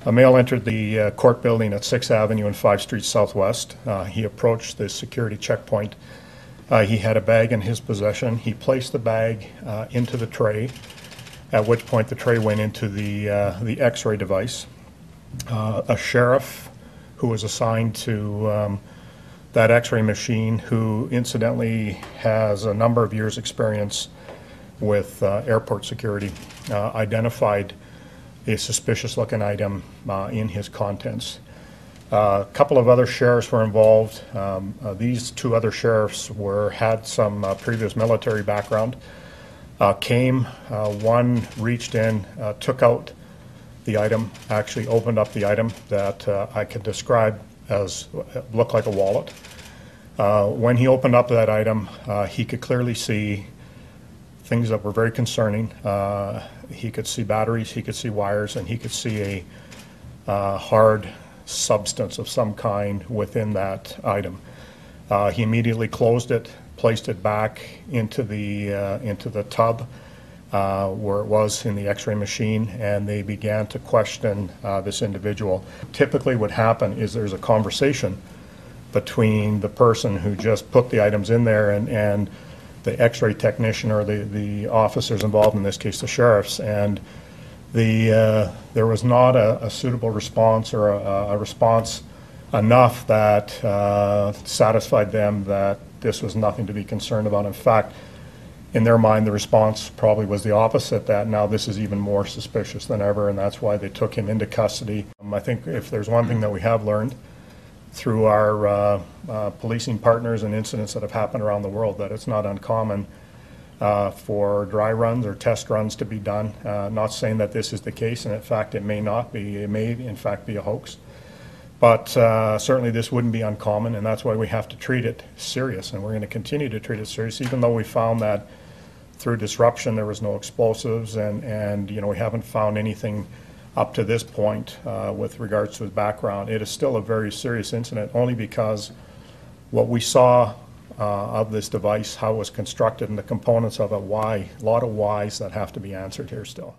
A male entered the court building at 6th Avenue and 5th Street Southwest. He approached the security checkpoint. He had a bag in his possession. He placed the bag into the tray, at which point the tray went into the X-ray device. A sheriff who was assigned to that X-ray machine, who incidentally has a number of years' experience with airport security, identified a suspicious-looking item in his contents. A couple of other sheriffs were involved. These two other sheriffs had some previous military background. One reached in, took out the item, actually opened up the item that I could describe as looked like a wallet. When he opened up that item, he could clearly see things that were very concerning. He could see batteries, he could see wires, and he could see a hard substance of some kind within that item. He immediately closed it, placed it back into the tub where it was in the X-ray machine, and they began to question this individual. Typically what happens is there's a conversation between the person who just put the items in there and the X-ray technician or the officers involved, in this case the sheriffs, and there was not a suitable response or a response enough that satisfied them that this was nothing to be concerned about. In fact, in their mind, the response probably was the opposite, that now this is even more suspicious than ever, and that's why they took him into custody. I think if there's one thing that we have learned through our policing partners and incidents that have happened around the world, that it's not uncommon for dry runs or test runs to be done. Not saying that this is the case, and in fact it may not be. It may in fact be a hoax. But certainly this wouldn't be uncommon, and that's why we have to treat it serious, and we're going to continue to treat it serious, even though we found that through disruption there was no explosives, and you know, we haven't found anything up to this point with regards to his background. It is still a very serious incident, only because what we saw of this device, how it was constructed, and the components of it, a lot of whys that have to be answered here still.